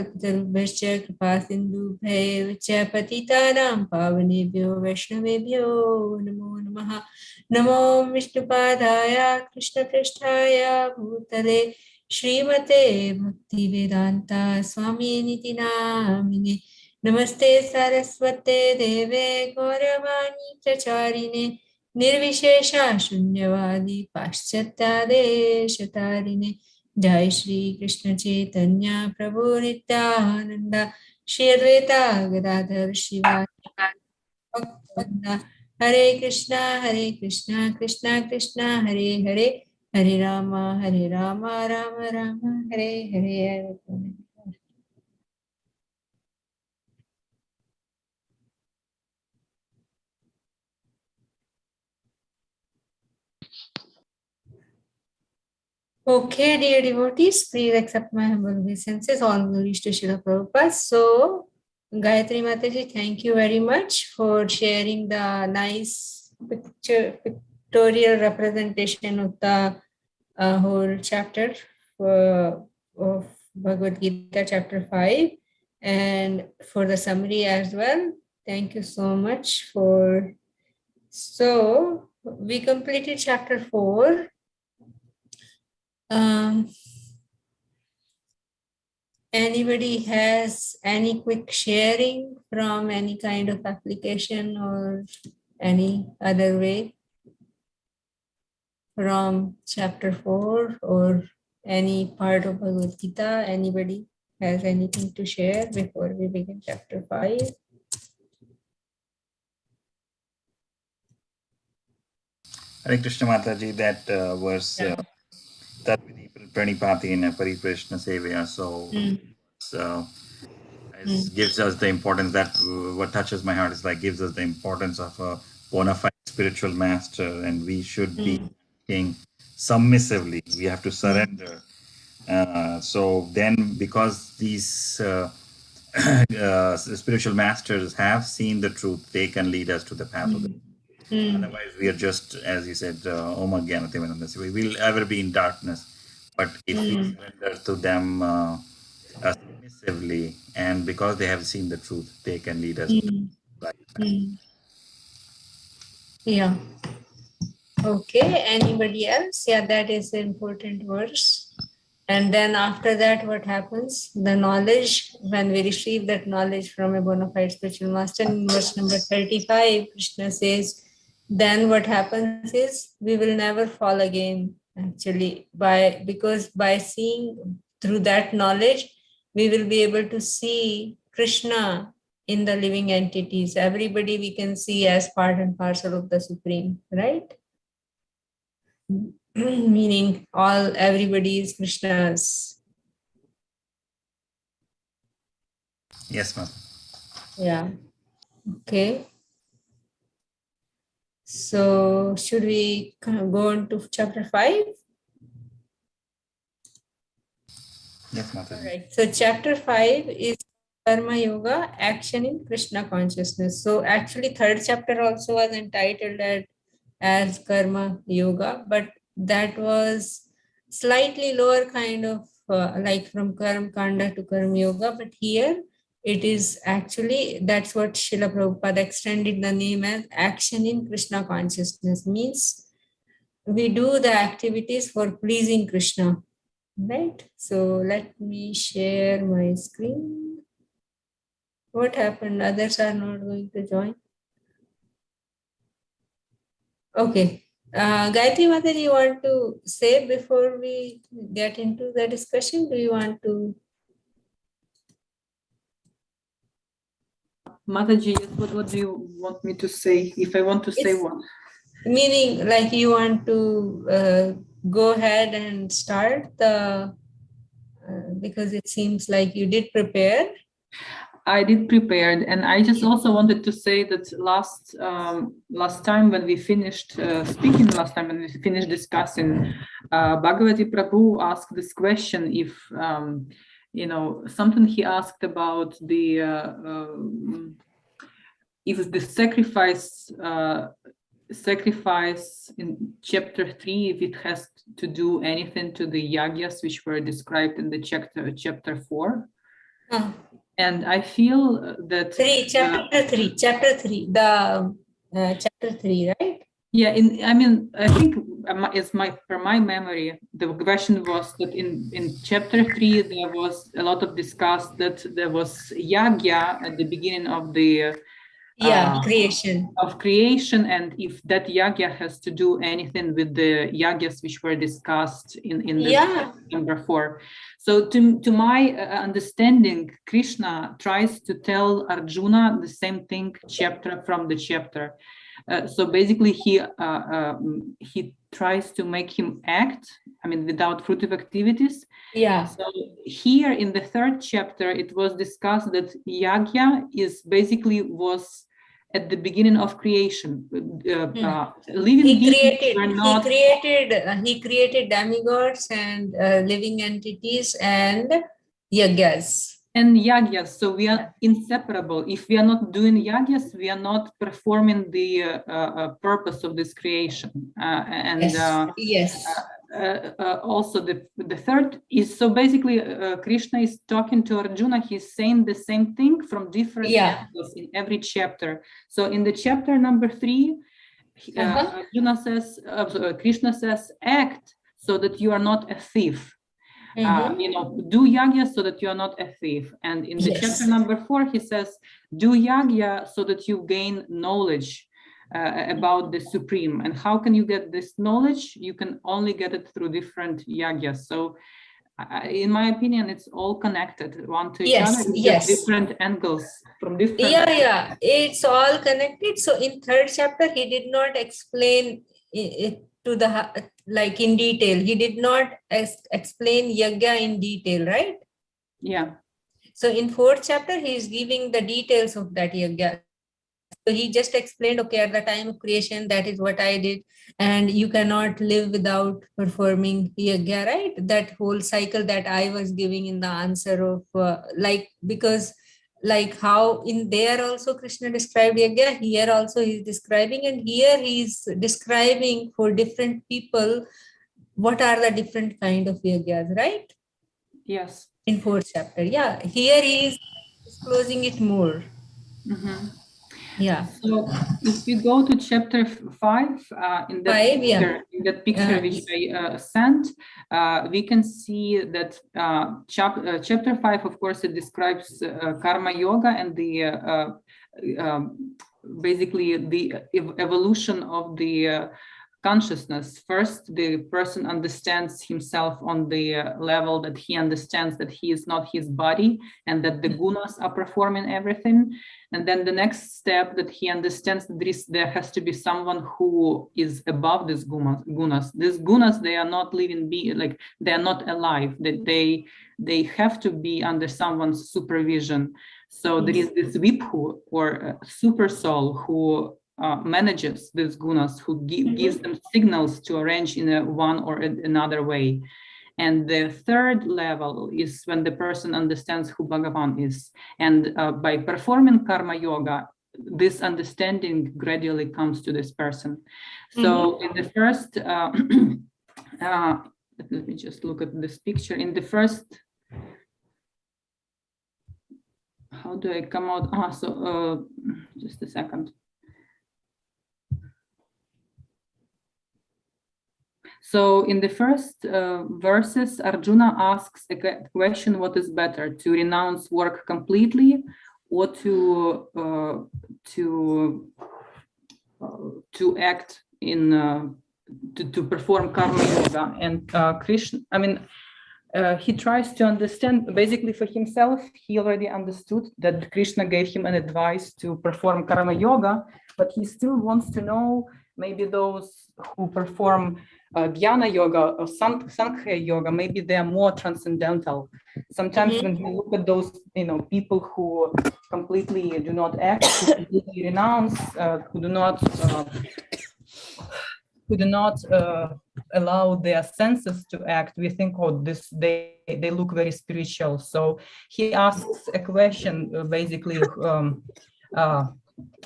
कल्पतरुभ्यश्च कृपासिन्धुभ्यैव च पतितानां पावनेभ्यो वैष्णवेभ्यो नमो नमः। नमो विष्णुपादाय कृष्णपृष्ठाय भूतले श्रीमते भक्तिवेदान्ता स्वामिनिति नामिने। नमस्ते सरस्वते देवे गौरवाणी प्रचारिणे निर्विशेषा शून्यवादी पाश्चात्यादेशतारिणे। जय श्री कृष्ण चैतन्य प्रभु नित्यानंद श्री अद्वैता गदाधर शिवासादि भक्तवृंद। हरे कृष्णा कृष्णा कृष्णा हरे हरे, हरे Ram Ram Ram Hare Hare. Okay, dear devotees, please accept my humble obeisances. All glories to Srila Prabhupada. So, Gayatri Mataji, thank you very much for sharing the nice pictorial representation of the whole chapter of Bhagavad Gita, chapter 5, and for the summary as well. Thank you so much for. So, we completed chapter 4. Anybody has any quick sharing from any kind of application or any other way from chapter 4 or any part of Bhagavad Gita? Anybody has anything to share before we begin chapter 5? Hare Krishna Mataji, that verse, Tatvidhi Pranipatina Pariprishna Sevaya, gives us the importance that what touches my heart is like gives us the importance of a bona fide spiritual master, and we should be acting submissively. We have to surrender. So then, because these spiritual masters have seen the truth, they can lead us to the path of the truth. Otherwise, we are just, as you said, Om Agyanatimanandasya. We will ever be in darkness. But if we surrender to them submissively, and because they have seen the truth, they can lead us to the right path. Yeah. Okay. Anybody else? Yeah, that is the important verse. And then after that, what happens? The knowledge, when we receive that knowledge from a bona fide spiritual master, in verse number 35, Krishna says, then what happens is we will never fall again, actually, because by seeing through that knowledge, we will be able to see Krishna in the living entities. Everybody we can see as part and parcel of the Supreme, right? Meaning everybody is Krishna's. Yes, ma'am. Yeah. Okay. So should we go on to chapter 5? Yes, ma'am. All right. So chapter 5 is Karma Yoga, action in Krishna consciousness. So actually third chapter also was entitled as Karma Yoga, but that was slightly lower kind of like from Karma Kanda to Karma Yoga. But here it is actually, that's what Srila Prabhupada extended the name as action in Krishna consciousness. Means we do the activities for pleasing Krishna. Right. So let me share my screen. What happened? Others are not going to join. Okay. Gayatri Mata, do you want to say before we get into the discussion? Do you want to? Mataji, what do you want me to say? If I want to say what? Meaning, like you want to go ahead and start the, because it seems like you did prepare. I did prepare, and I just also wanted to say that last time when we finished speaking, last time when we finished discussing, Bhagavati Prabhu asked this question: if something he asked about the if the sacrifice in chapter 3, if it has to do anything to the yagyas which were described in the chapter 4. And I feel that chapter 3, chapter 3, right? Yeah, I think from my memory, the question was that in chapter 3 there was a lot of discuss that there was yagya at the beginning of the creation, and if that yagya has to do anything with the yagyas which were discussed in the number 4. So to my understanding, Krishna tries to tell Arjuna the same thing chapter from the chapter. So basically he tries to make him act, without fruitive activities. So here in the 3rd chapter, it was discussed that yagya was at the beginning of creation. Living he created demigods and living entities and yagyas. And yagyas, so we are inseparable. If we are not doing yagyas, we are not performing the purpose of this creation. Also, the 3rd is, so basically Krishna is talking to Arjuna. He's saying the same thing from different angles in every chapter. So in the chapter number 3, Arjuna says, Krishna says, act so that you are not a thief. Do yagya so that you are not a thief. And in the chapter number 4, he says, do yagya so that you gain knowledge about the Supreme. And how can you get this knowledge? You can only get it through different yagyas. So in my opinion, it's all connected one to each other. It's different angles from different. It's all connected. So in 3rd chapter, he did not explain it to the in detail. He did not explain yagya in detail, right? So in 4th chapter, he is giving the details of that yagya. So he just explained, okay, at the time of creation, that is what I did, and you cannot live without performing yagya, right? That whole cycle that I was giving in the answer of because how in there also Krishna described yagya, here also he's describing, and here he's describing for different people what are the different kind of yagyas, right? Yes. In 4th chapter, here he is disclosing it more. So if we go to chapter 5, in that picture which I sent, we can see that chapter 5, of course, it describes karma yoga and the basically the evolution of the consciousness. First, the person understands himself on the level that he understands that he is not his body and that the gunas are performing everything. And then the next step, that he understands that there has to be someone who is above these gunas. These gunas, they are not living being, they are not alive. That they have to be under someone's supervision. So there is this vibhu or super soul who manages these gunas, who gives them signals to arrange in one or another way. And the 3rd level is when the person understands who Bhagavan is. And by performing karma yoga, this understanding gradually comes to this person. So in the first, let me just look at this picture. In the first, how do I come out? Just a second. So in the first verses, Arjuna asks a question: what is better, to renounce work completely, or to act in to perform karma yoga? And Krishna, he tries to understand basically for himself. He already understood that Krishna gave him an advice to perform karma yoga, but he still wants to know, maybe those who perform Jnana yoga or Sankhya yoga, maybe they are more transcendental. Sometimes when you look at those, people who completely do not act, who completely renounce, who do not allow their senses to act, we think, oh, they look very spiritual. So he asks a question, basically,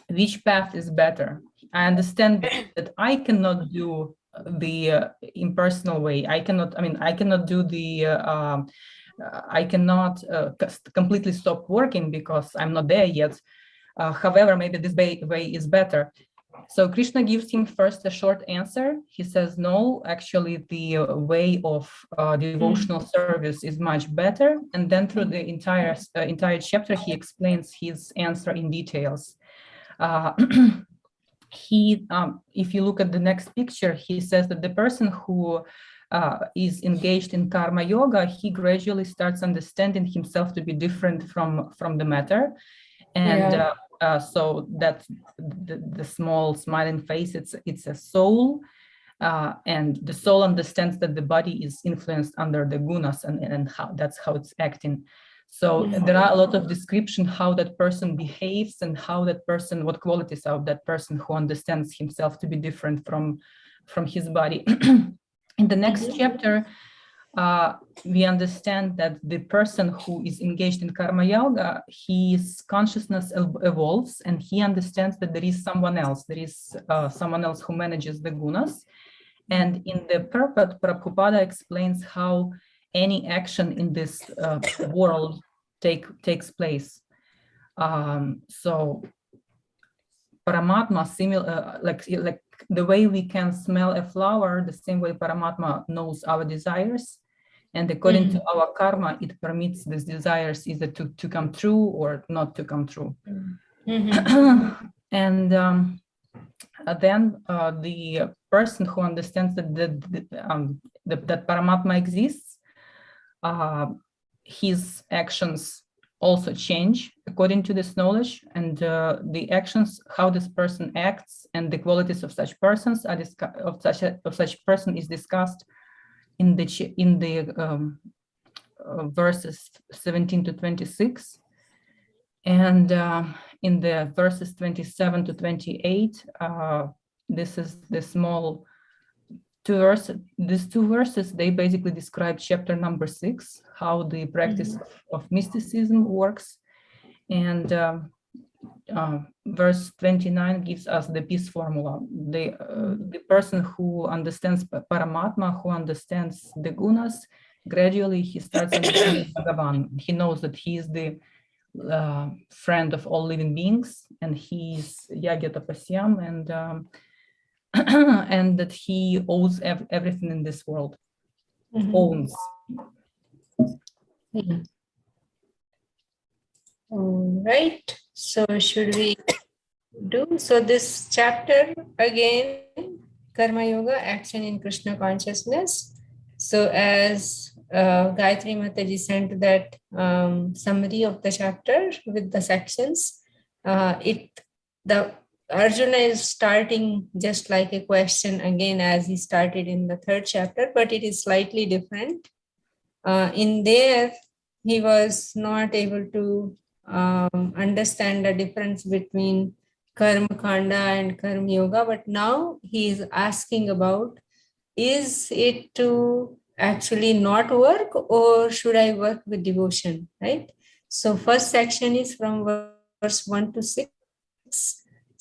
which path is better? I understand that I cannot do the impersonal way. I cannot do the I cannot completely stop working because I'm not there yet. However, maybe this way is better. So Krishna gives him first a short answer. He says, no, actually the way of devotional service is much better. And then through the entire chapter, he explains his answer in details. If you look at the next picture, he says that the person who is engaged in karma yoga, he gradually starts understanding himself to be different from the matter. And so that the small smiling face, it's a soul, and the soul understands that the body is influenced under the gunas, and that's how it's acting. So there are a lot of description how that person behaves and how that person, what qualities of that person who understands himself to be different from his body. In the next chapter, we understand that the person who is engaged in karma yoga, his consciousness evolves, and he understands that there is someone else. There is someone else who manages the gunas. And in the purport, Prabhupada explains how any action in this world takes place. So Paramatma, similar, like the way we can smell a flower, the same way Paramatma knows our desires. And according to our karma, it permits these desires either to come true or not to come true. And then the person who understands that that Paramatma exists, his actions also change according to this knowledge, and the actions, how this person acts, and the qualities of such persons of such person is discussed in the verses 17 to 26, and in the verses 27 to 28, this is the small two verses. These two verses, they basically describe chapter number 6, how the practice of mysticism works, and verse 29 gives us the peace formula. The person who understands Paramatma, who understands the gunas, gradually he starts understanding Bhagavan. He knows that he is the friend of all living beings, and he is Yagya-tapasyam, and that he owes everything in this world. Owns. All right. So should we do? So this chapter again, Karma Yoga, Action in Krishna Consciousness. So as Gayatri Mataji sent that summary of the chapter with the sections, the Arjuna is starting just like a question again as he started in the 3rd chapter, but it is slightly different. In there, he was not able to understand the difference between Karma Kanda and Karma Yoga, but now he is asking about, is it to actually not work, or should I work with devotion, right? So first section is from verse 1 to 6.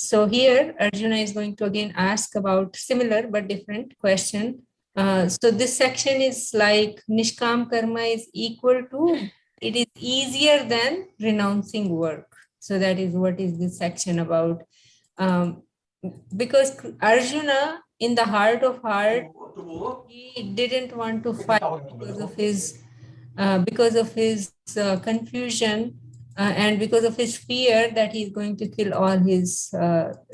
So here Arjuna is going to again ask about similar but different question. So this section is like Nishkam Karma is equal to, it is easier than renouncing work. So that is what is this section about. Because Arjuna, in the heart of heart, he didn't want to fight because of his confusion, and because of his fear that he's going to kill all his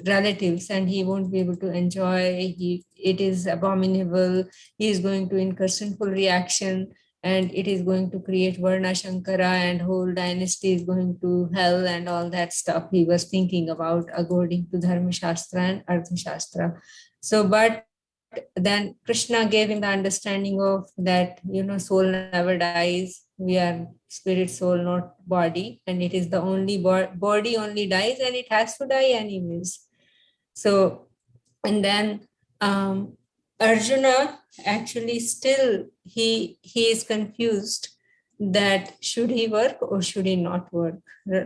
relatives and he won't be able to enjoy. It is abominable. He is going to incur sinful reaction, and it is going to create Varna Shankara, and whole dynasty is going to hell and all that stuff he was thinking about according to Dharma Shastra and Artha Shastra. So, but then Krishna gave him the understanding of that, soul never dies. We are spirit, soul, not body. And it is the only body only dies, and it has to die anyways. So, and then Arjuna actually still, he is confused that should he work or should he not work.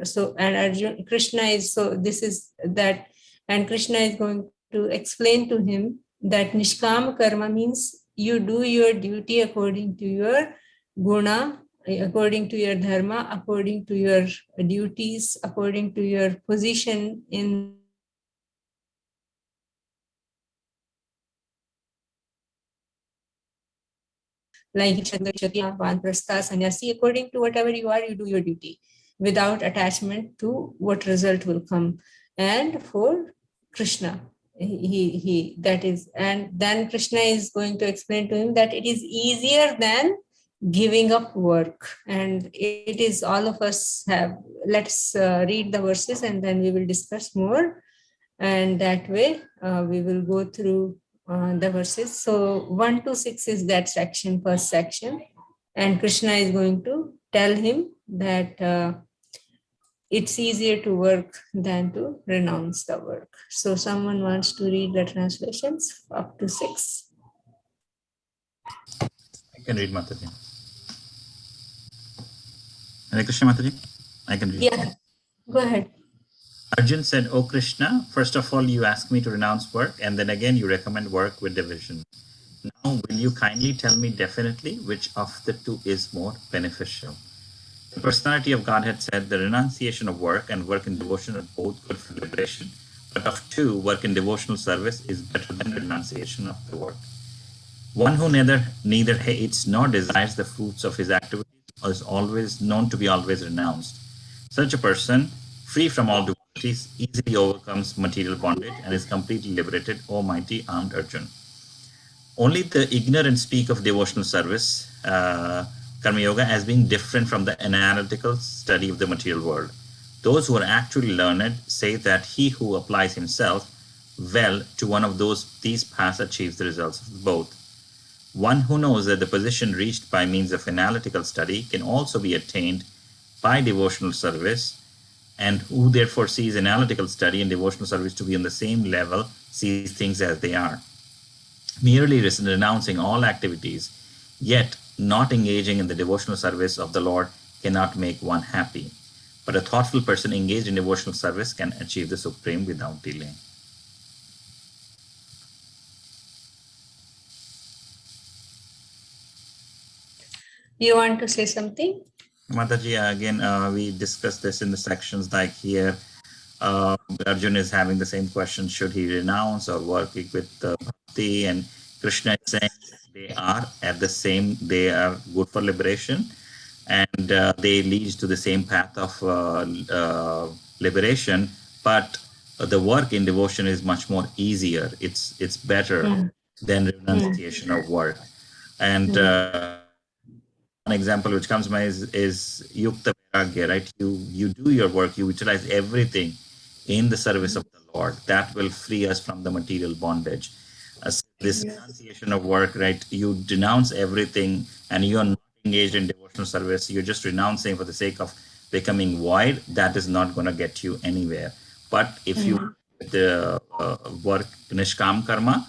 So, and Krishna is, so this is that, and Krishna is going to explain to him that Nishkam Karma means you do your duty according to your guna according to your dharma, according to your duties, according to your position in like Vanprastha, Sannyasi, according to whatever you are, you do your duty without attachment to what result will come. And for Krishna, he that is, and then Krishna is going to explain to him that it is easier than giving up work. And it is all of us have, let's read the verses and then we will discuss more. And that way we will go through the verses. So 1 to 6 is that section, first section. And Krishna is going to tell him that it's easier to work than to renounce the work. So someone wants to read the translations up to 6. I can read, Mataji. Hare Krishna, Mataji. I can read. Yeah, go ahead. Arjun said, "O Krishna, first of all, you ask me to renounce work, and then again you recommend work with division. Now, will you kindly tell me definitely which of the two is more beneficial?" The personality of Godhead said, "The renunciation of work and work in devotion are both good for liberation, but of two, work in devotional service is better than renunciation of the work. One who neither hates nor desires the fruits of his activities is always known to be always renounced. Such a person, free from all dualities, easily overcomes material bondage and is completely liberated, O mighty armed Arjun. Only the ignorant speak of devotional service, Karma Yoga, as being different from the analytical study of the material world. Those who are actually learned say that he who applies himself well to one of these paths achieves the results of both. One who knows that the position reached by means of analytical study can also be attained by devotional service, and who therefore sees analytical study and devotional service to be on the same level, sees things as they are. Merely renouncing all activities, yet not engaging in the devotional service of the Lord, cannot make one happy. But a thoughtful person engaged in devotional service can achieve the supreme without delay." You want to say something? Mataji, again, we discussed this in the sections like here. Arjun is having the same question: should he renounce or work with bhakti? And Krishna is saying they are at the same, they are good for liberation, and they lead to the same path of liberation. But the work in devotion is much more easier. It's better than renunciation of work. And one example which comes to mind is Yukta Vairagya, right? You do your work, you utilize everything in the service of the Lord. That will free us from the material bondage. This renunciation of work, right? You denounce everything and you are not engaged in devotional service. You're just renouncing for the sake of becoming void. That is not going to get you anywhere. But if you work Nishkam Karma,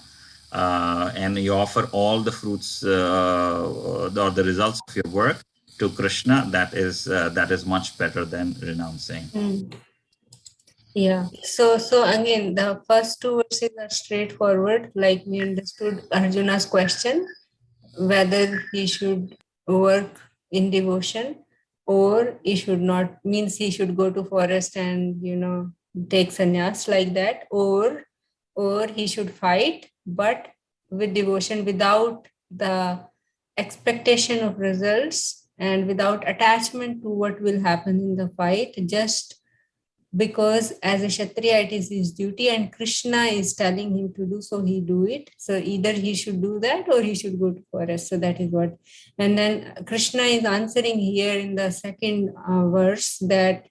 and you offer all the fruits or the results of your work to Krishna, that is much better than renouncing. Yeah. So again, the first two verses are straightforward. Like we understood Arjuna's question, whether he should work in devotion or he should not, means he should go to forest and take sannyas like that, or he should fight but with devotion, without the expectation of results and without attachment to what will happen in the fight, just because as a Kshatriya it is his duty and Krishna is telling him to do, so he do it. So either he should do that or he should go to forest. So that is what. And then Krishna is answering here in the second verse that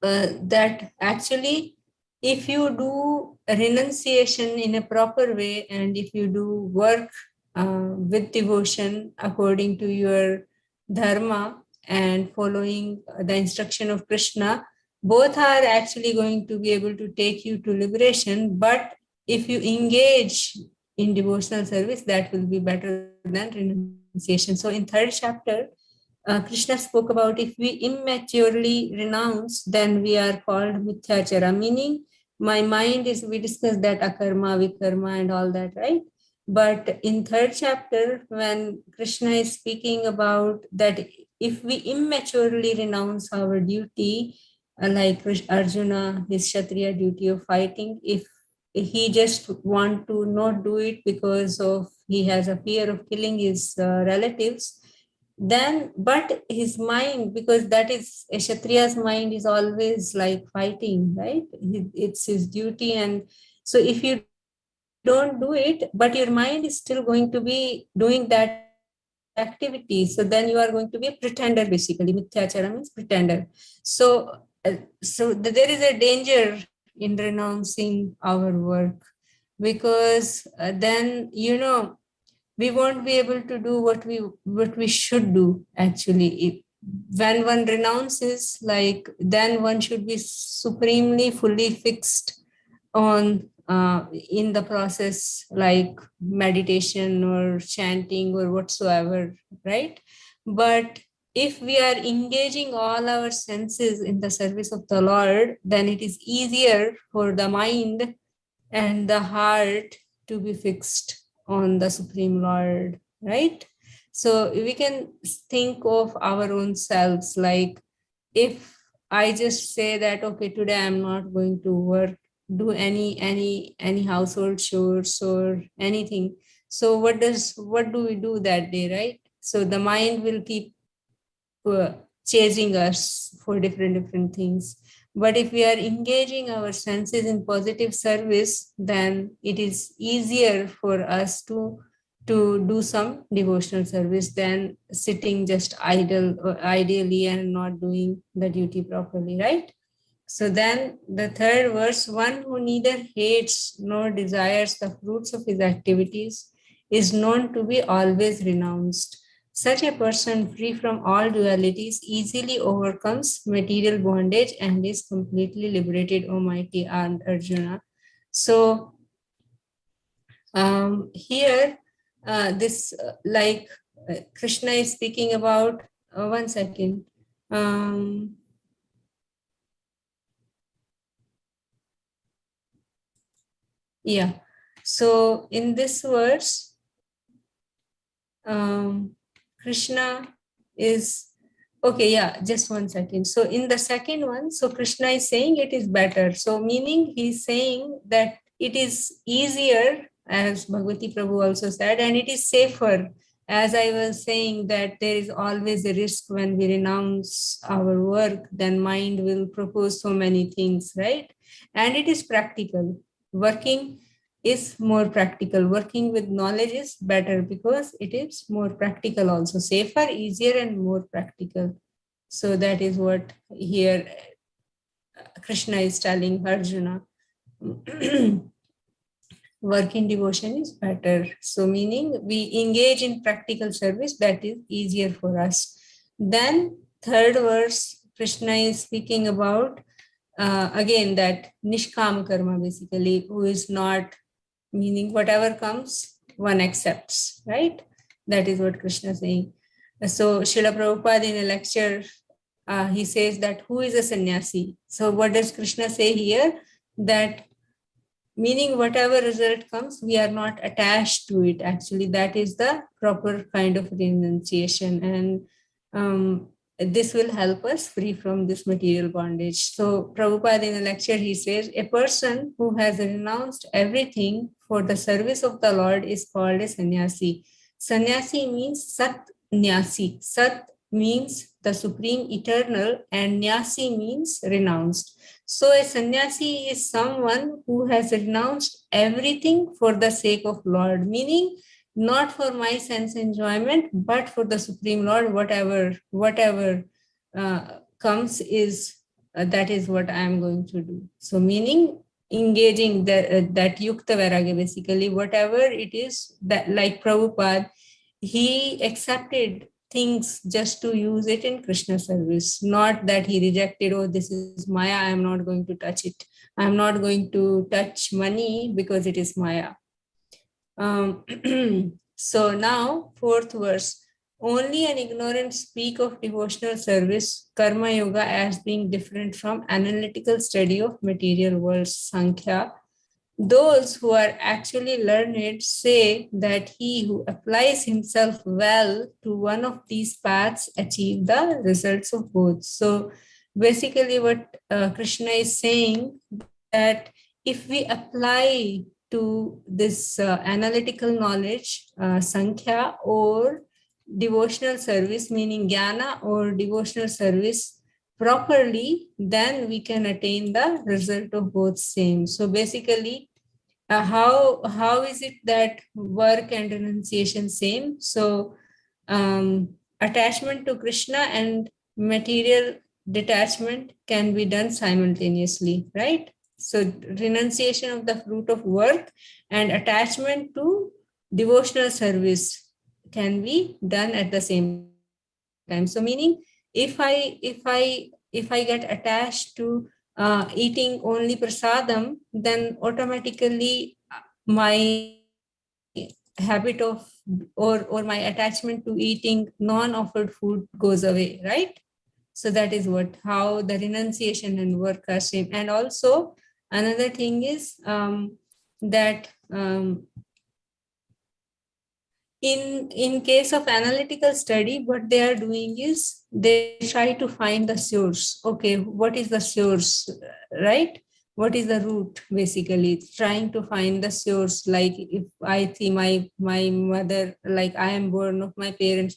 that actually if you do renunciation in a proper way and if you do work with devotion according to your dharma and following the instruction of Krishna, both are actually going to be able to take you to liberation. But if you engage in devotional service, that will be better than renunciation. So in third chapter, Krishna spoke about if we immaturely renounce, then we are called mithyachara, meaning my mind is, we discussed that akarma, vikarma and all that, right? But in third chapter, when Krishna is speaking about that if we immaturely renounce our duty, like Arjuna, his Kshatriya duty of fighting, if he just want to not do it because of he has a fear of killing his relatives, then but his mind, because that is a Kshatriya's mind, is always like fighting, right? It's his duty. And so if you don't do it, but your mind is still going to be doing that activity, so then you are going to be a pretender, basically. Mithyachara means pretender. So there is a danger in renouncing our work, because then we won't be able to do what we should do actually. When one renounces, like, then one should be supremely fully fixed on in the process, like meditation or chanting or whatsoever, right? But if we are engaging all our senses in the service of the Lord, then it is easier for the mind and the heart to be fixed on the Supreme Lord, right? So we can think of our own selves, like, if I just say that, okay, today I'm not going to work, do any household chores or anything. So what do we do that day, right? So the mind will keep chasing us for different things. But if we are engaging our senses in positive service, then it is easier for us to do some devotional service than sitting just ideally and not doing the duty properly, right? So then the third verse, one who neither hates nor desires the fruits of his activities is known to be always renounced. Such a person, free from all dualities, easily overcomes material bondage and is completely liberated, O mighty Arjuna. So here, this Krishna is speaking about, one second. Yeah. So in this verse, Krishna is, okay, yeah, just one second. So in the second one, so Krishna is saying it is better. So meaning he's saying that it is easier, as Bhagavati Prabhu also said, and it is safer. As I was saying, that there is always a risk when we renounce our work, then mind will propose so many things, right? And it is practical. Working is more practical. Working with knowledge is better because it is more practical, also safer, easier, and more practical. So that is what here Krishna is telling Arjuna. Work in devotion is better. So meaning we engage in practical service, that is easier for us. Then third verse, Krishna is speaking about again that nishkam karma, basically, who is not, meaning whatever comes, one accepts, right? That is what Krishna is saying. So Srila Prabhupada in a lecture, he says that who is a sannyasi? So what does Krishna say here? That meaning whatever result comes, we are not attached to it. Actually, that is the proper kind of renunciation. And this will help us free from this material bondage. So Prabhupada in a lecture, he says, a person who has renounced everything for the service of the Lord is called a sannyasi. Sannyasi means sat nyasi. Sat means the supreme eternal, and nyasi means renounced. So a sannyasi is someone who has renounced everything for the sake of Lord, meaning not for my sense enjoyment, but for the Supreme Lord. Whatever comes is that is what I am going to do. So meaning engaging that yukta vairagya, basically whatever it is, that like Prabhupada, he accepted things just to use it in Krishna service, not that he rejected, oh, this is Maya, I am not going to touch it. I am not going to touch money because it is Maya. So now, fourth verse. Only an ignorant speak of devotional service, karma yoga, as being different from analytical study of material worlds, Sankhya those who are actually learned say that he who applies himself well to one of these paths achieve the results of both. So basically what Krishna is saying, that if we apply to this analytical knowledge, Sankhya, or devotional service, meaning Jnana or devotional service properly, then we can attain the result of both same. So basically, how is it that work and renunciation same? So attachment to Krishna and material detachment can be done simultaneously, right? So renunciation of the fruit of work and attachment to devotional service can be done at the same time. So meaning, if I get attached to eating only prasadam, then automatically my habit of or my attachment to eating non-offered food goes away, right? So that is what how the renunciation and work are same. And also another thing is that in case of analytical study, what they are doing is they try to find the source. Okay, what is the source, right? What is the root? Basically trying to find the source. Like if I see my mother, like I am born of my parents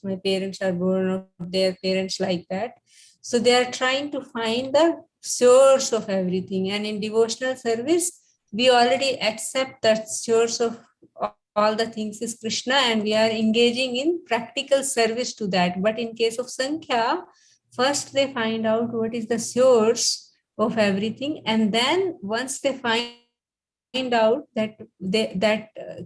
are born of their parents, like that. So they are trying to find the source of everything. And in devotional service, we already accept that source of all the things is Krishna, and we are engaging in practical service to that. But in case of Sankhya, first they find out what is the source of everything, and then once they find out that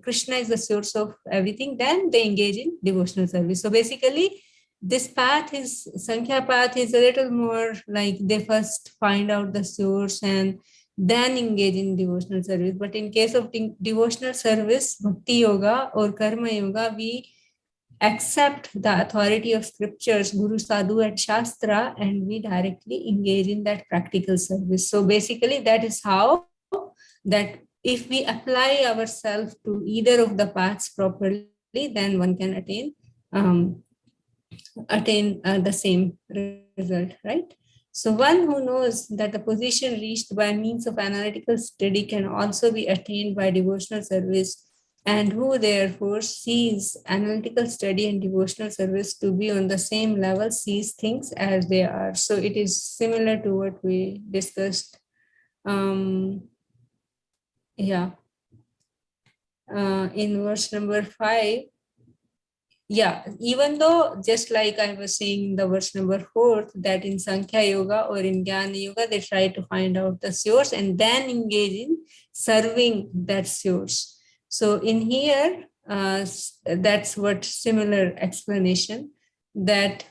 Krishna is the source of everything, then they engage in devotional service. So basically, this path is Sankhya path is a little more like they first find out the source and then engage in devotional service. But in case of devotional service, bhakti yoga or karma yoga, we accept the authority of scriptures, Guru, Sadhu, and Shastra, and we directly engage in that practical service. So basically, that is how that if we apply ourselves to either of the paths properly, then one can um, attain the same result, right? So one who knows that the position reached by means of analytical study can also be attained by devotional service, and who therefore sees analytical study and devotional service to be on the same level, sees things as they are. So it is similar to what we discussed. Yeah. In verse number 5, yeah, even though just like I was saying in the verse number 4, that in Sankhya Yoga or in Jnana Yoga, they try to find out the source and then engage in serving that source. So in here, that's what similar explanation, that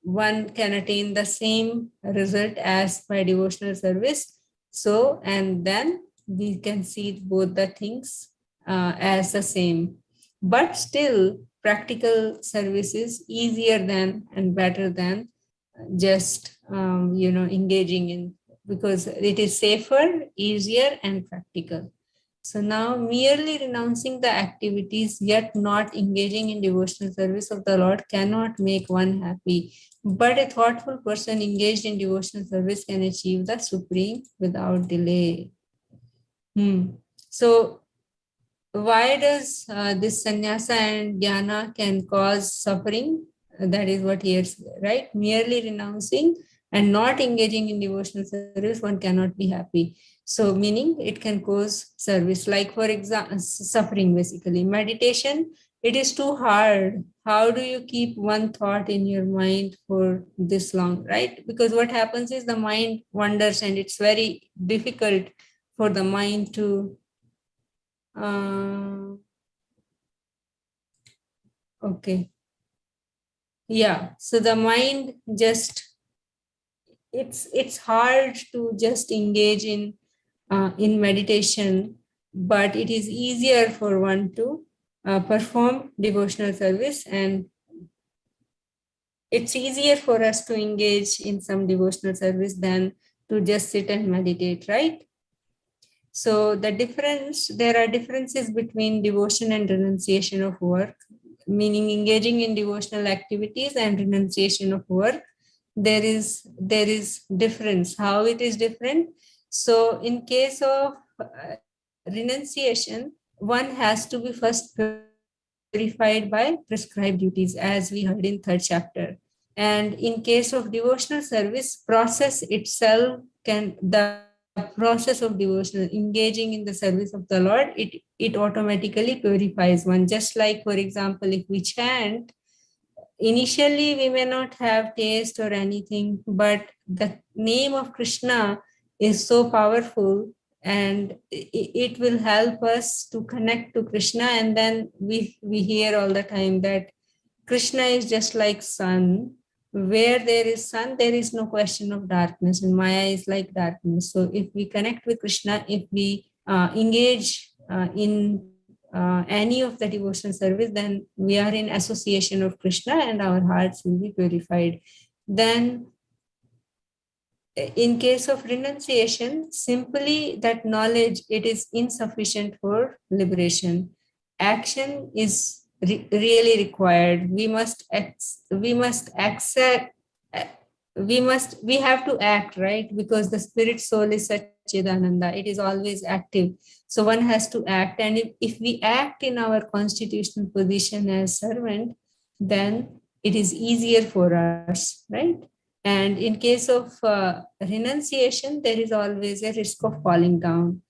one can attain the same result as by devotional service. So, and then we can see both the things as the same. But still, practical service is easier than and better than just engaging in, because it is safer, easier, and practical. So now merely renouncing the activities yet not engaging in devotional service of the Lord cannot make one happy. But a thoughtful person engaged in devotional service can achieve the supreme without delay. So why does this sannyasa and jnana can cause suffering? That is what here's right. Merely renouncing and not engaging in devotional service, one cannot be happy. So meaning it can cause service, like for example, suffering. Basically, meditation, it is too hard. How do you keep one thought in your mind for this long, right? Because what happens is the mind wanders, and it's very difficult for the mind to okay. Yeah. So the mind just it's hard to just engage in meditation, but it is easier for one to perform devotional service, and it's easier for us to engage in some devotional service than to just sit and meditate, right? So there are differences between devotion and renunciation of work, meaning engaging in devotional activities and renunciation of work. There is difference. How it is different? So in case of renunciation, one has to be first purified by prescribed duties, as we heard in third chapter. And in case of devotional service, process itself the process of devotional engaging in the service of the Lord, it automatically purifies one. Just like, for example, if we chant, initially we may not have taste or anything, but the name of Krishna is so powerful, and it will help us to connect to Krishna. And then we hear all the time that Krishna is just like sun. Where there is sun, there is no question of darkness, and Maya is like darkness. So if we connect with Krishna, if we engage in any of the devotional service, then we are in association of Krishna and our hearts will be purified. Then in case of renunciation, simply that knowledge, it is insufficient for liberation. Action is really required. We have to act, right? Because the spirit soul is Satchidananda. It is always active. So one has to act. And if we act in our constitutional position as servant, then it is easier for us, right? And in case of renunciation, there is always a risk of falling down.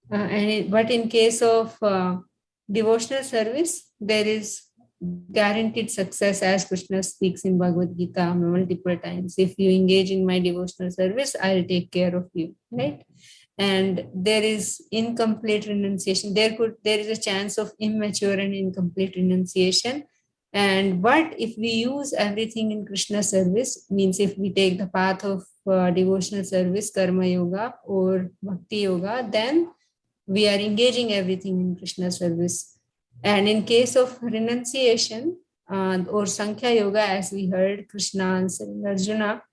But in case of devotional service, there is guaranteed success, as Krishna speaks in Bhagavad Gita multiple times. If you engage in my devotional service, I'll take care of you, right? And there is incomplete renunciation. There is a chance of immature and incomplete renunciation. But if we use everything in Krishna service, means if we take the path of devotional service, karma yoga or bhakti yoga, then we are engaging everything in Krishna service. And in case of renunciation or Sankhya yoga, as we heard Krishna answering Arjuna,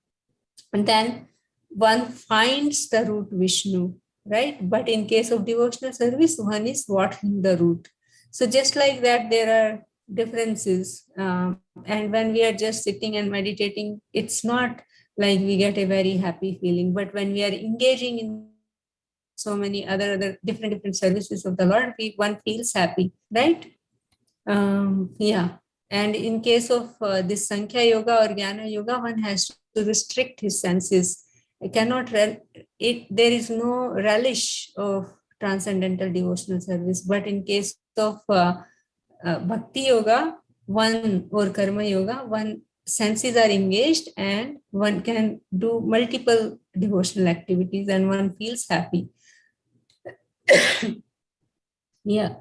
and then one finds the root Vishnu, right? But in case of devotional service, one is watering the root. So just like that, there are differences. And when we are just sitting and meditating, it's not like we get a very happy feeling. But when we are engaging in so many other different services of the Lord, one feels happy, right? Yeah. And in case of this Sankhya yoga or Jnana yoga, one has to restrict his senses. There is no relish of transcendental devotional service. But in case of bhakti yoga, one or karma yoga, one senses are engaged and one can do multiple devotional activities and one feels happy.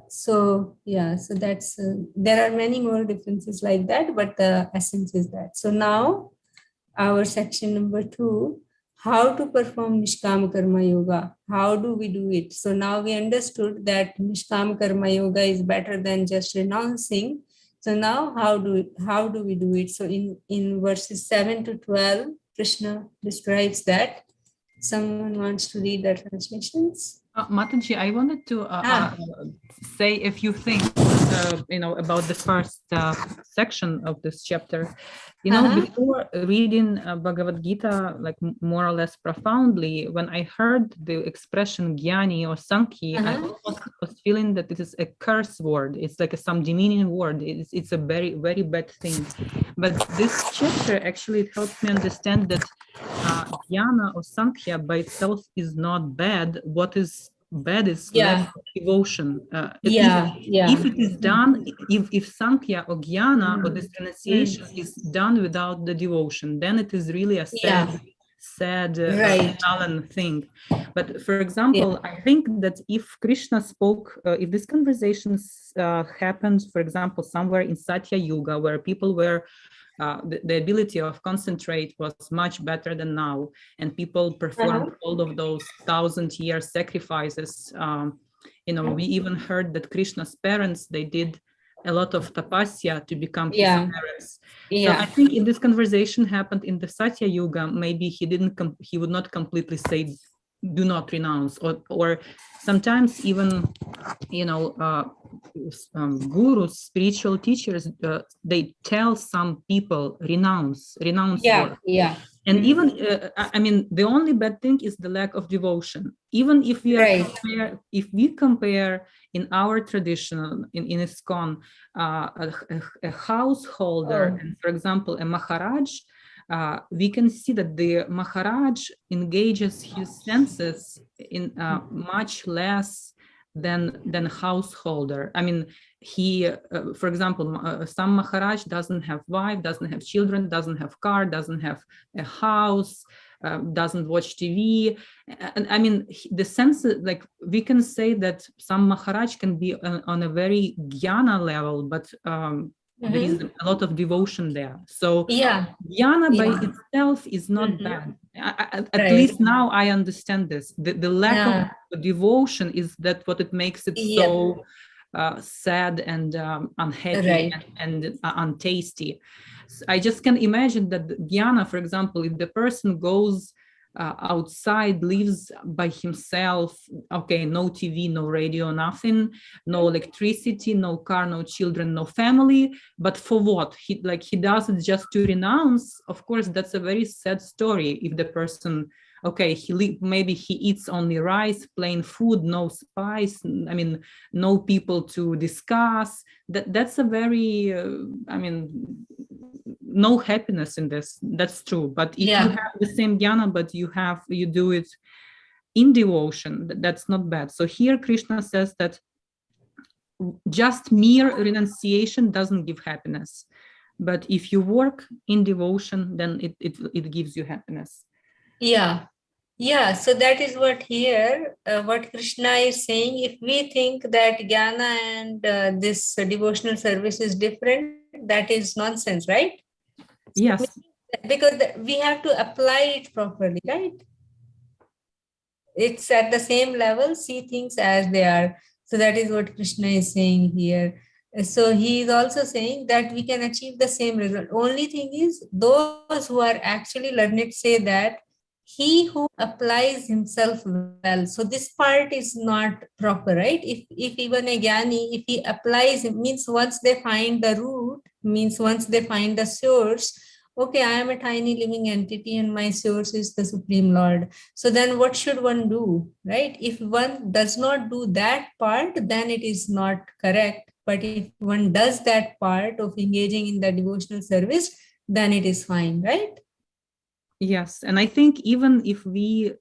So that's there are many more differences like that, but the essence is that. So now our section number 2, how to perform Nishkam Karma Yoga. How do we do it? So now we understood that Nishkam Karma Yoga is better than just renouncing. So now how do we do it? So in verses 7 to 12, Krishna describes that. Someone wants to read the translations? Mataji, I wanted to say a few things, about the first section of this chapter. Before reading Bhagavad Gita, like more or less profoundly, when I heard the expression Jnani or Sankhi, I almost was feeling that it is a curse word. It's like some demeaning word. It's a very, very bad thing. But this chapter actually helped me understand that Jnana or Sankhya by itself is not bad. What is bad is lack of devotion. If it is done, if Sankhya or Jnana or this renunciation is done without the devotion, then it is really a sad sullen thing. But for example, I think that if Krishna spoke, if these conversations happened, for example, somewhere in Satya Yuga, where people were the ability of concentrate was much better than now, and people performed all of those 1,000-year sacrifices. We even heard that Krishna's parents, they did a lot of tapasya to become his parents. So I think if this conversation happened in the Satya Yuga, maybe he would not completely say do not renounce, or sometimes even, gurus, spiritual teachers, they tell some people renounce work. Yeah. And even, I mean, the only bad thing is the lack of devotion. Even if we are if we compare in our tradition, in ISKCON, a householder, and for example, a Maharaj, we can see that the Maharaj engages his senses in much less than householder. I mean, he, for example, some Maharaj doesn't have wife, doesn't have children, doesn't have car, doesn't have a house, doesn't watch TV. And I mean, the sense, like, we can say that some Maharaj can be on a very jnana level, but there is a lot of devotion there. So jnana by itself is not bad. At least now I understand this. The lack of devotion is that what it makes it so sad and unhappy and untasty. So I just can imagine that jnana, for example, if the person goes outside, lives by himself, okay, no TV, no radio, nothing, no electricity, no car, no children, no family, but for what? He does it just to renounce. Of course, that's a very sad story. If the person, okay, maybe he eats only rice, plain food, no spice, I mean, no people to discuss. That's a very, I mean, no happiness in this. That's true. But if you have the same jnana, but you do it in devotion, that's not bad. So here Krishna says that just mere renunciation doesn't give happiness, but if you work in devotion, then it gives you happiness. So that is what here, what Krishna is saying. If we think that jnana and this devotional service is different, that is nonsense, right? Yes. Because we have to apply it properly, right? It's at the same level, see things as they are. So that is what Krishna is saying here. So he is also saying that we can achieve the same result. Only thing is, those who are actually learned say that he who applies himself well. So this part is not proper, right? If even a jnani, if he applies, it means once they find the root, means once they find the source, okay, I am a tiny living entity and my source is the Supreme Lord. So then what should one do, right? If one does not do that part, then it is not correct. But if one does that part of engaging in the devotional service, then it is fine, right? Yes, and I think even if we,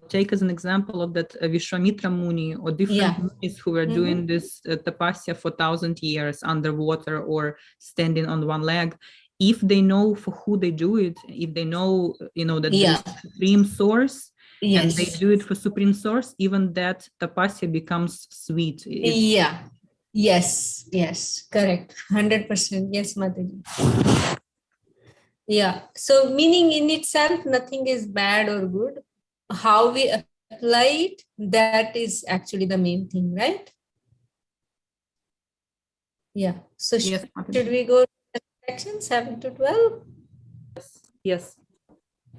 take as an example of that Vishwamitra Muni or different munis who were doing this tapasya for 1,000 years underwater or standing on one leg, if they know for who they do it, if they know, that there's supreme source, and they do it for supreme source, even that tapasya becomes sweet. Yes, correct. 100%. Yes, Mataji. So meaning in itself, nothing is bad or good. How we apply it, that is actually the main thing, right? So should we go to section 7 to 12? Yes.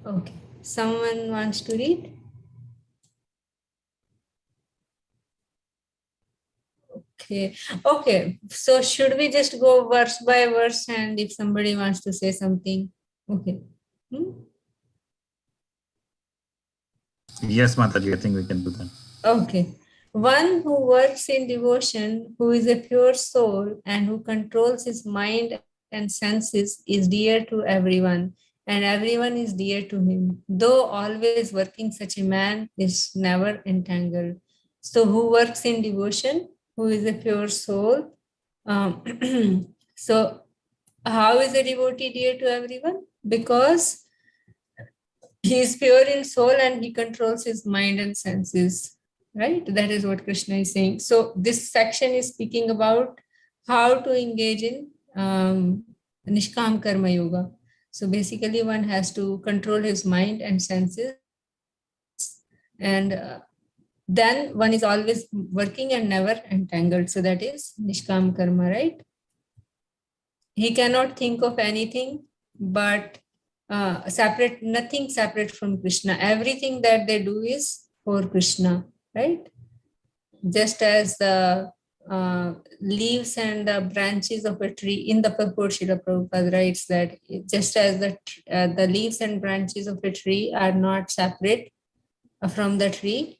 Okay. Someone wants to read? Okay. So should we just go verse by verse, and if somebody wants to say something? Okay. Yes, Mataji, I think we can do that. Okay. One who works in devotion, who is a pure soul and who controls his mind and senses is dear to everyone, and everyone is dear to him. Though always working, such a man is never entangled. So who works in devotion, who is a pure soul. So how is a devotee dear to everyone? Because he is pure in soul and he controls his mind and senses, right? That is what Krishna is saying. So this section is speaking about how to engage in Nishkam Karma Yoga. So basically one has to control his mind and senses, and then one is always working and never entangled. So that is Nishkam Karma, right? He cannot think of anything but nothing separate from Krishna. Everything that they do is for Krishna, right? Just as the leaves and the branches of a tree, in the purport Srila Prabhupada writes that just as the leaves and branches of a tree are not separate from the tree,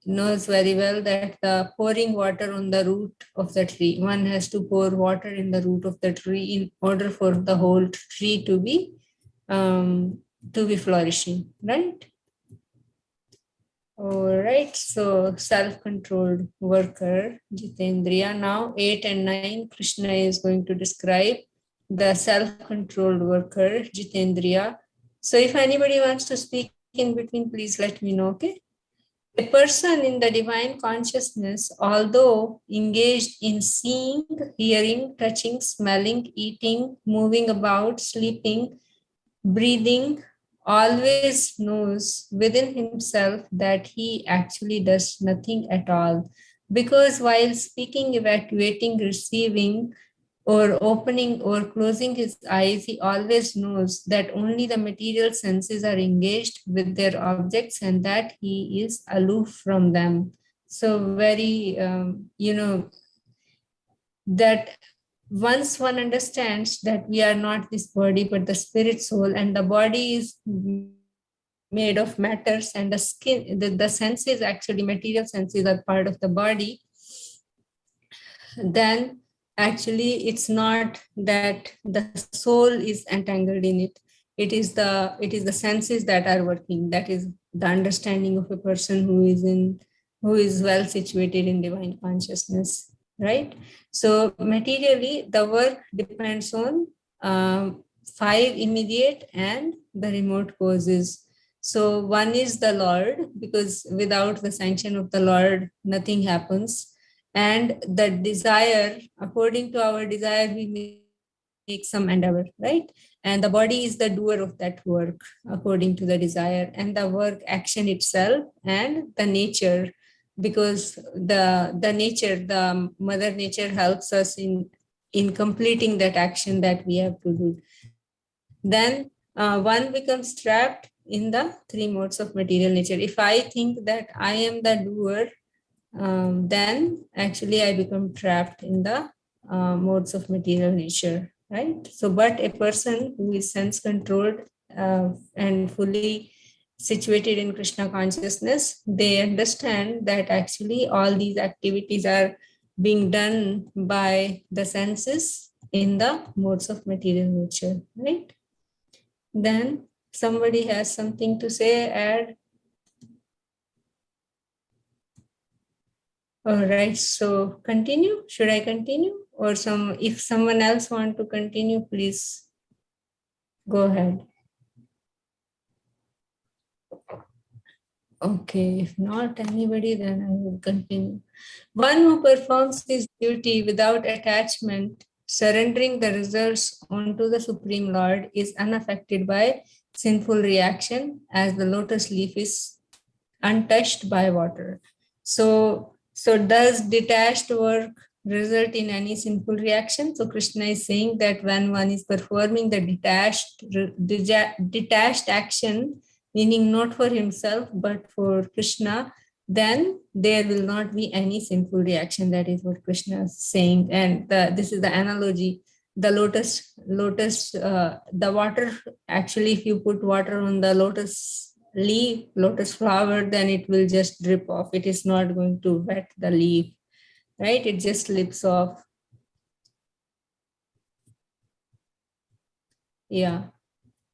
knows very well that the pouring water on the root of the tree, one has to pour water in the root of the tree in order for the whole tree to be flourishing, right? All right, so self-controlled worker, Jitendriya. Now 8 and 9, Krishna is going to describe the self-controlled worker, Jitendriya. So if anybody wants to speak in between, please let me know, okay? A person in the divine consciousness, although engaged in seeing, hearing, touching, smelling, eating, moving about, sleeping, breathing, always knows within himself that he actually does nothing at all. Because while speaking, evacuating, receiving, or opening or closing his eyes, he always knows that only the material senses are engaged with their objects and that he is aloof from them. So very, that once one understands that we are not this body, but the spirit soul, and the body is made of matters, and the skin, the senses, actually material senses are part of the body, then actually it's not that the soul is entangled in it. It is the senses that are working. That is the understanding of a person who is well situated in divine consciousness, right? So materially the work depends on 5 immediate and the remote causes. So one is the Lord, because without the sanction of the Lord nothing happens. And the desire, according to our desire, we make some endeavor, right? And the body is the doer of that work according to the desire, and the work action itself, and the nature, because the nature, the mother nature helps us in completing that action that we have to do. Then one becomes trapped in the 3 modes of material nature. If I think that I am the doer, then actually I become trapped in the modes of material nature, right? So, but a person who is sense controlled and fully situated in Krishna consciousness, they understand that actually all these activities are being done by the senses in the modes of material nature, right? Then somebody has something to say, add. All right, so continue. Should I continue? Or if someone else want to continue, please go ahead. Okay, if not anybody, then I will continue. One who performs his duty without attachment, surrendering the results onto the Supreme Lord, is unaffected by sinful reaction, as the lotus leaf is untouched by water. So does detached work result in any sinful reaction? So Krishna is saying that when one is performing the detached action, meaning not for himself but for Krishna, then there will not be any sinful reaction. That is what Krishna is saying. And this is the analogy. The lotus, the water, actually, if you put water on the lotus leaf, lotus flower, then it will just drip off. It is not going to wet the leaf, right? It just slips off. Yeah.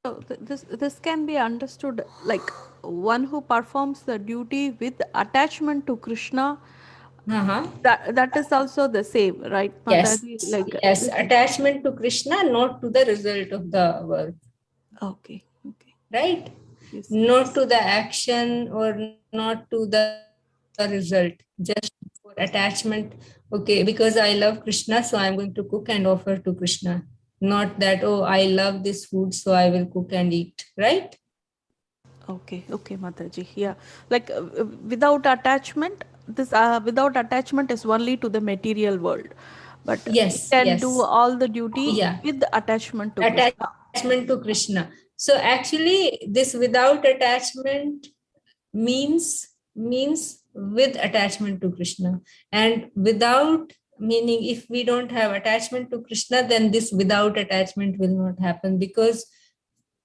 So this can be understood like one who performs the duty with attachment to Krishna. That is also the same, right, Yes. Mataji? Like Yes, attachment to Krishna, not to the result of the work. Okay. Right? Yes. Not to the action or not to the result, just for attachment. Okay, because I love Krishna, so I'm going to cook and offer to Krishna. Not that, oh, I love this food, so I will cook and eat, right? Okay, Mataji. Yeah, like without attachment, this without attachment is only to the material world, but we can do all the duty with attachment to Krishna. Attachment to Krishna. So actually, this without attachment means with attachment to Krishna, and without, meaning if we don't have attachment to Krishna, then this without attachment will not happen, because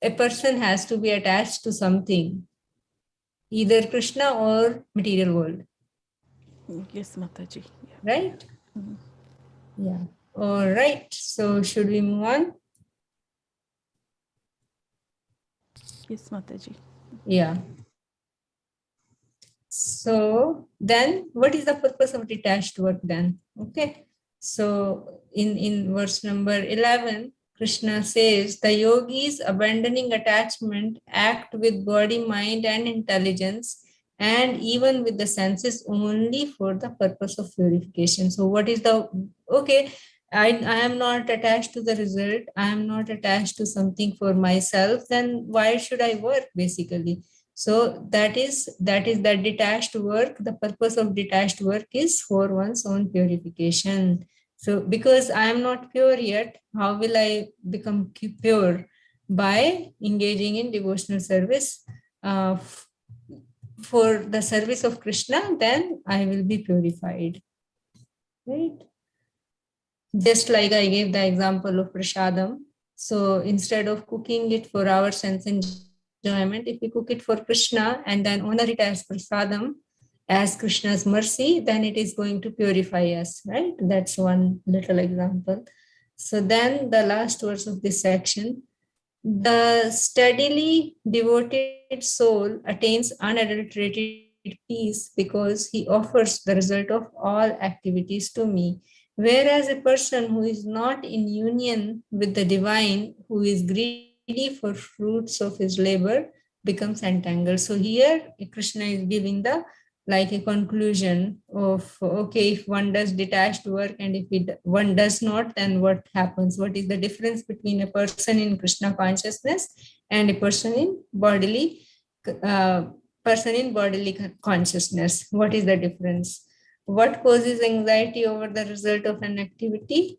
a person has to be attached to something, either Krishna or material world. Yes, Mataji. Yeah. Right? Yeah. All right. So should we move on? Yes, Mataji. Yeah. So then what is the purpose of detached work then? Okay. So in verse number 11, Krishna says, the yogis abandoning attachment act with body, mind, and intelligence, and even with the senses, only for the purpose of purification. So what is the, okay, I am not attached to the result. I am not attached to something for myself. Then why should I work, basically? So that is that detached work. The purpose of detached work is for one's own purification. So because I am not pure yet, how will I become pure? By engaging in devotional service for the service of Krishna, then I will be purified. Right? Just like I gave the example of prasadam. So instead of cooking it for our sense enjoyment, if we cook it for Krishna and then honor it as prasadam, as Krishna's mercy, then it is going to purify us, right? That's one little example. So then the last verse of this section, the steadily devoted soul attains unadulterated peace because he offers the result of all activities to me. Whereas a person who is not in union with the divine, who is greedy for fruits of his labor, becomes entangled. So here Krishna is giving the like a conclusion of, okay, if one does detached work and if one does not, then what happens? What is the difference between a person in Krishna consciousness and a person in bodily uh, consciousness? What is the difference? What causes anxiety over the result of an activity?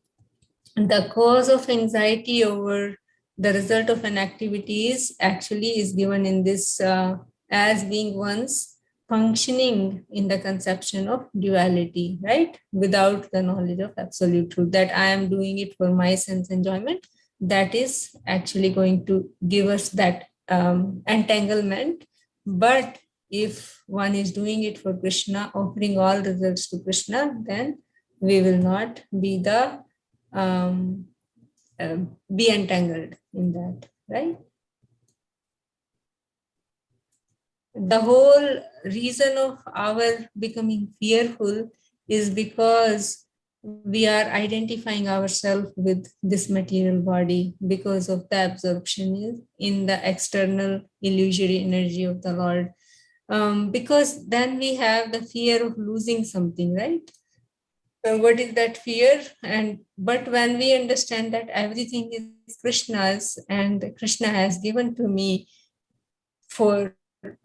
The cause of anxiety over the result of an activity is given in this as being one's functioning in the conception of duality, right? Without the knowledge of absolute truth, that I am doing it for my sense enjoyment, that is actually going to give us that entanglement. But if one is doing it for Krishna, offering all results to Krishna, then we will not be um, be entangled in that, right? The whole reason of our becoming fearful is because we are identifying ourselves with this material body because of the absorption in the external illusory energy of the Lord. Because then we have the fear of losing something, right? So what is that fear? And but when we understand that everything is Krishna's and Krishna has given to me for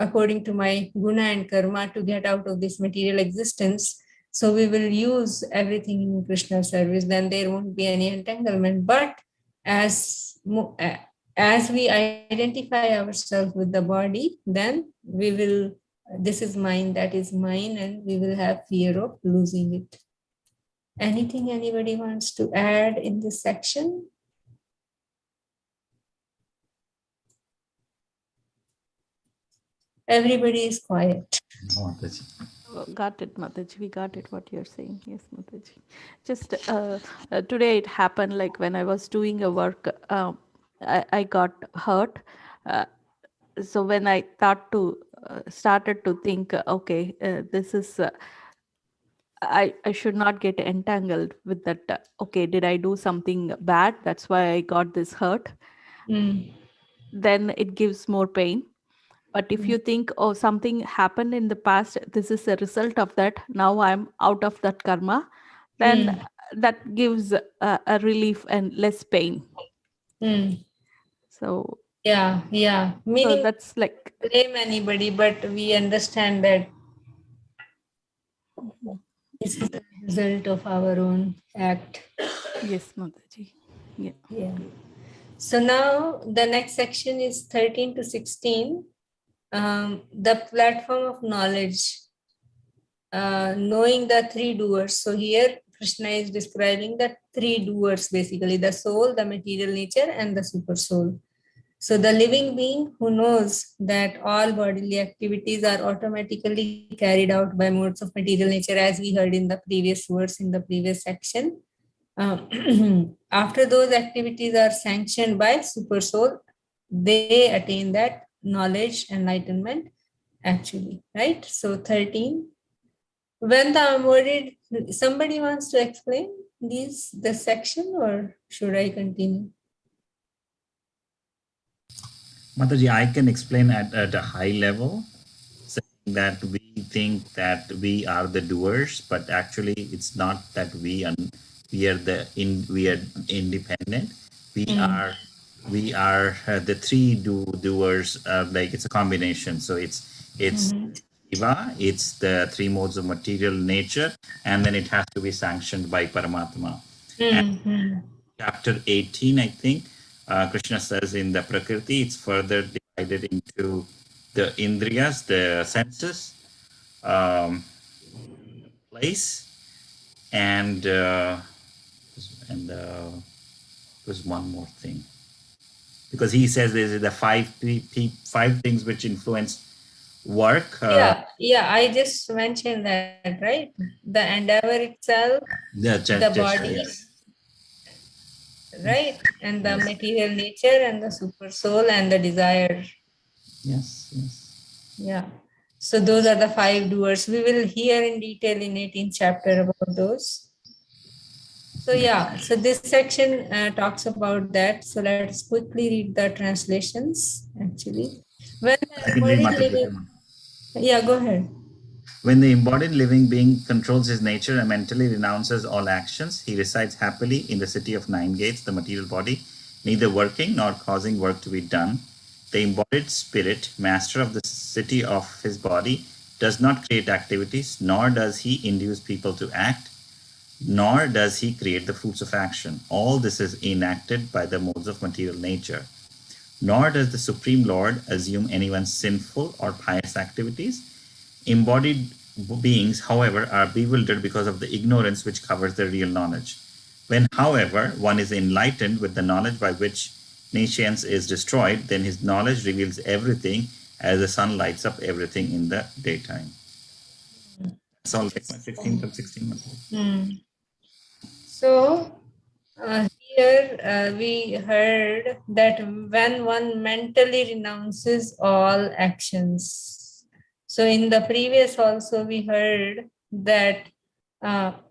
according to my guna and karma to get out of this material existence, so we will use everything in Krishna's service, then there won't be any entanglement. But as as we identify ourselves with the body, then we will, this is mine, that is mine, and we will have fear of losing it. Anything anybody wants to add in this section? Everybody is quiet. Got it, Mataji. We got it, what you're saying. Yes, Mataji. Just today it happened, like when I was doing a work, I got hurt. So when I started to think, okay, this is, I should not get entangled with that. Okay, did I do something bad? That's why I got this hurt. Then it gives more pain. But if you think, oh, something happened in the past, this is a result of that, now I'm out of that karma, then that gives a relief and less pain. So yeah, meaning so that's like, blame anybody, but we understand that this is the result of our own act. yes, Mataji. Yeah. So now the next section is 13 to 16. the platform of knowledge, knowing the three doers. So here Krishna is describing the three doers, basically the soul, the material nature, and the super soul. So the living being who knows that all bodily activities are automatically carried out by modes of material nature, as we heard in the previous verse, in the previous section. After those activities are sanctioned by super soul, they attain that knowledge, enlightenment, actually, right? So 13. When the embodied, somebody wants to explain this section, or should I continue? Mataji, I can explain at a high level, saying that we think that we are the doers, but actually it's not that we are independent. We are the three doers. Like it's a combination. So it's Shiva, it's the three modes of material nature, and then it has to be sanctioned by Paramatma. And chapter 18, I think, Krishna says in the Prakriti, it's further divided into the Indriyas, the senses, place, and there's one more thing. Because he says there's the five things which influence work. Yeah, I just mentioned that, right? The endeavor itself, the body, Yes. right? And the material nature, and the super soul, and the desire. Yes. Yeah. So those are the five doers. We will hear in detail in 18th chapter about those. So yeah, so this section talks about that. So let's quickly read the translations, actually. When the embodied living... Yeah, go ahead. When the embodied living being controls his nature and mentally renounces all actions, he resides happily in the city of nine gates, the material body, neither working nor causing work to be done. The embodied spirit, master of the city of his body, does not create activities, nor does he induce people to act, nor does he create the fruits of action. All this is enacted by the modes of material nature. Nor does the Supreme Lord assume anyone's sinful or pious activities. Embodied beings, however, are bewildered because of the ignorance which covers their real knowledge. When, however, one is enlightened with the knowledge by which nescience is destroyed, then his knowledge reveals everything as the sun lights up everything in the daytime. That's all, like my 16th of 16 months. So here we heard that when one mentally renounces all actions. So in the previous also we heard that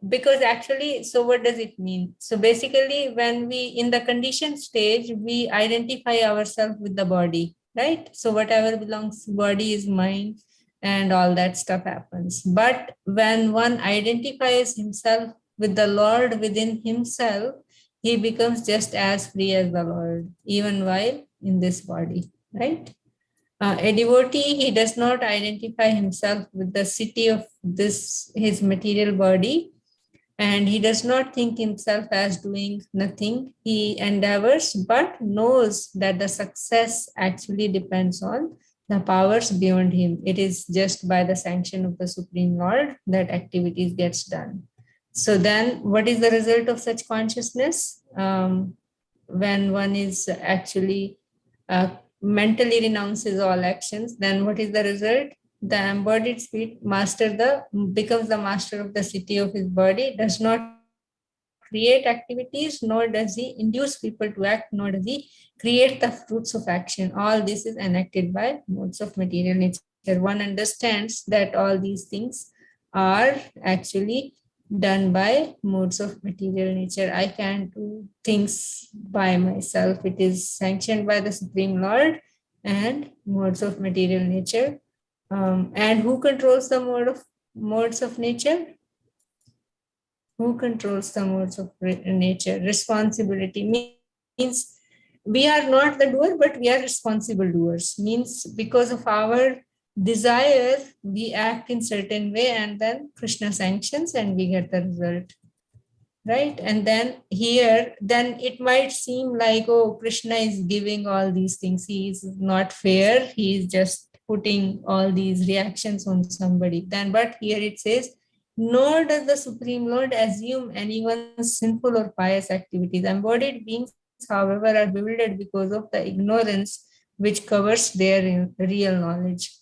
because actually, so what does it mean? So basically when we, in the conditioned stage, we identify ourselves with the body, right? So whatever belongs to body is mine, and all that stuff happens. But when one identifies himself with the Lord within himself, he becomes just as free as the Lord, even while in this body, right? A devotee, he does not identify himself with the city of this, his material body, and he does not think himself as doing nothing. He endeavors, but knows that the success actually depends on the powers beyond him. It is just by the sanction of the Supreme Lord that activities gets done. So then what is the result of such consciousness? When one is actually mentally renounces all actions, then what is the result? The embodied spirit becomes the master of the city of his body, does not create activities, nor does he induce people to act, nor does he create the fruits of action. All this is enacted by modes of material nature. One understands that all these things are actually done by modes of material nature. I can't do things by myself. It is sanctioned by the Supreme Lord and modes of material nature. And who controls the modes of nature? Who controls the modes of nature? Responsibility means we are not the doer, but we are responsible doers. Means because of our desire, we act in certain way, and then Krishna sanctions and we get the result. Right? And then here, then it might seem like, oh, Krishna is giving all these things. He is not fair. He is just putting all these reactions on somebody. Then, but here it says, nor does the Supreme Lord assume anyone's sinful or pious activities. Embodied beings, however, are bewildered because of the ignorance which covers their real knowledge.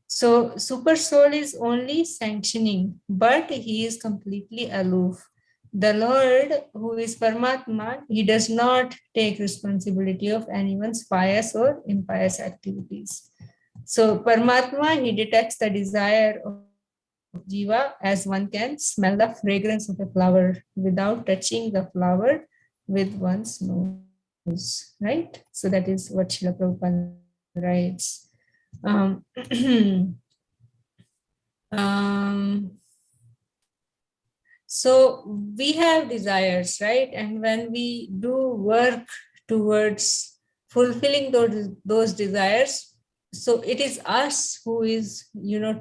So, Super Soul is only sanctioning, but he is completely aloof. The Lord, who is Paramatma, he does not take responsibility of anyone's pious or impious activities. So, Paramatma, he detects the desire of Jiva as one can smell the fragrance of a flower without touching the flower with one's nose, right? So, that is what Srila Prabhupada writes. Um, so we have desires, right? And when we do work towards fulfilling those desires, so it is us who is,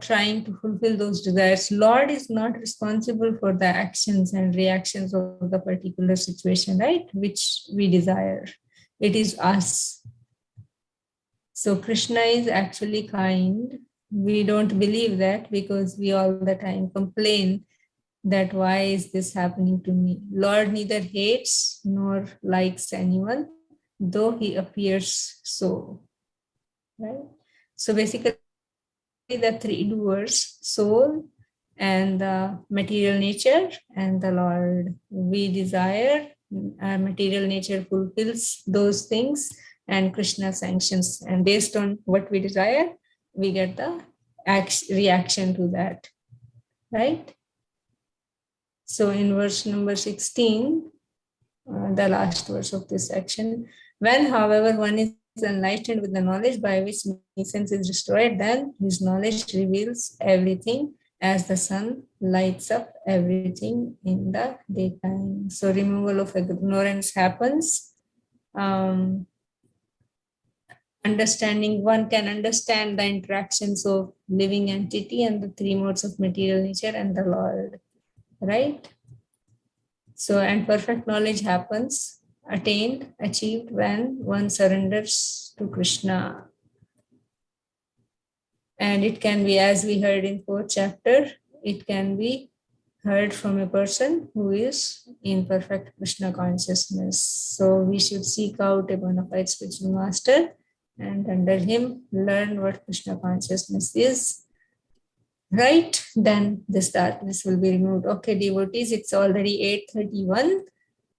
trying to fulfill those desires. Lord is not responsible for the actions and reactions of the particular situation, right? Which we desire. It is us. So Krishna is actually kind. We don't believe that because we all the time complain that why is this happening to me? Lord neither hates nor likes anyone, though he appears so. Right? So basically the three doers, soul and the material nature and the Lord. We desire, our material nature fulfills those things and Krishna sanctions. And based on what we desire, we get the reaction to that, right? So in verse number 16, the last verse of this section, when, however, one is enlightened with the knowledge by which nuisance is destroyed, then his knowledge reveals everything as the sun lights up everything in the daytime. So removal of ignorance happens. Understanding, one can understand the interactions of living entity and the three modes of material nature and the Lord, right? So, and perfect knowledge happens, attained, achieved when one surrenders to Krishna. And it can be, as we heard in 4th chapter, it can be heard from a person who is in perfect Krishna consciousness. So we should seek out a bona fide spiritual master and under him learn what Krishna consciousness is. Right, then this darkness will be removed. Okay, devotees, it's already 8:31.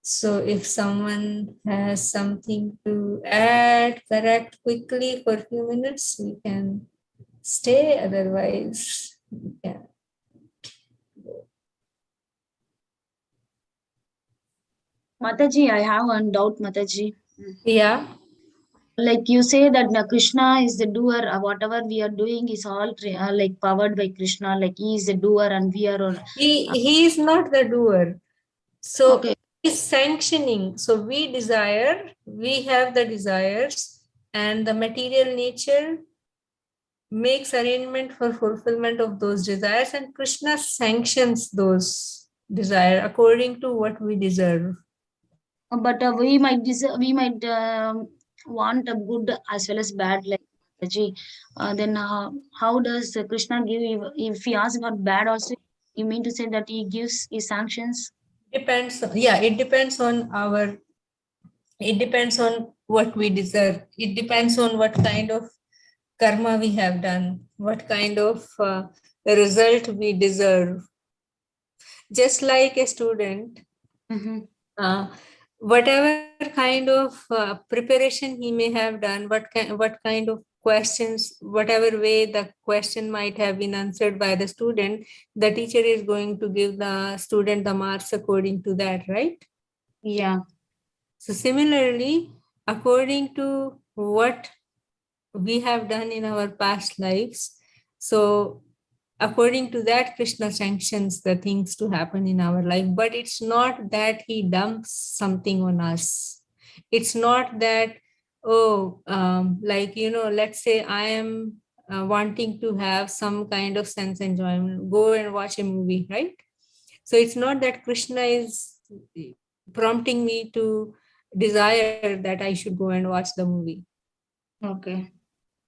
So if someone has something to add, correct quickly for a few minutes, we can stay. Otherwise, we can go. Mataji, I have one doubt, Mataji. Yeah. Like you say that Krishna is the doer, whatever we are doing is all like powered by Krishna, like he is the doer and we are. He is not the doer. So okay. He's sanctioning. So we desire, we have the desires, and the material nature makes arrangement for fulfillment of those desires, and Krishna sanctions those desires according to what we deserve. But we might want a good as well as bad, like Mataji. Then how does Krishna give? If he asks about bad also, you mean to say that he gives his sanctions? Depends. Yeah, it depends on our. It depends on what we deserve. It depends on what kind of karma we have done, what kind of result we deserve. Just like a student, whatever kind of preparation he may have done, what kind of questions, whatever way the question might have been answered by the student, the teacher is going to give the student the marks according to that, right? Yeah. So similarly, according to what we have done in our past lives, so according to that, Krishna sanctions the things to happen in our life, but it's not that he dumps something on us. It's not that, let's say I am wanting to have some kind of sense enjoyment, go and watch a movie, right? So it's not that Krishna is prompting me to desire that I should go and watch the movie. Okay.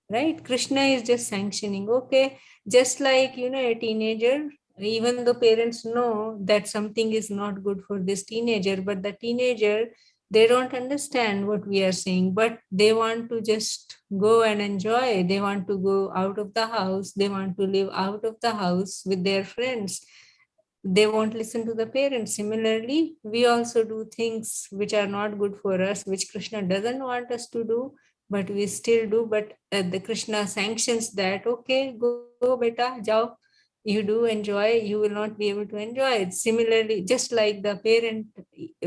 right? Krishna is just sanctioning. Okay, just like, a teenager, even though parents know that something is not good for this teenager, but the teenager, they don't understand what we are saying, but they want to just go and enjoy. They want to go out of the house. They want to live out of the house with their friends. They won't listen to the parents. Similarly, we also do things which are not good for us, which Krishna doesn't want us to do, but we still do. But the Krishna sanctions that. Okay, go beta, jao. You do enjoy, you will not be able to enjoy it. Similarly, just like the parent,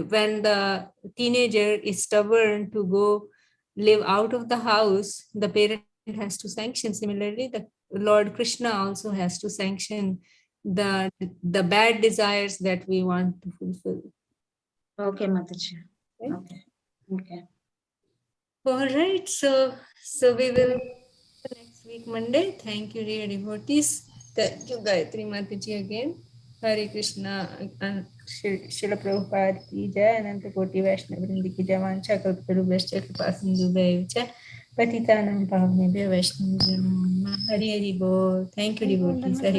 when the teenager is stubborn to go live out of the house, the parent has to sanction. Similarly, the Lord Krishna also has to sanction the bad desires that we want to fulfill. Okay, Mataji. Right? Okay. All right. So we will next week Monday. Thank you, dear devotees. Thank you, Gayatri Mataji again. Hare Krishna. Srila Prabhupada ki jai. Ananta Koti Vaishnava Vrindi ki jai. Vancha kalpatarubhyascha kripa sindhubhaiva cha patitanam pavanebhyo Vaishnavibhyo namo namah. Hari Hari Bol. Thank you, devotees. Hare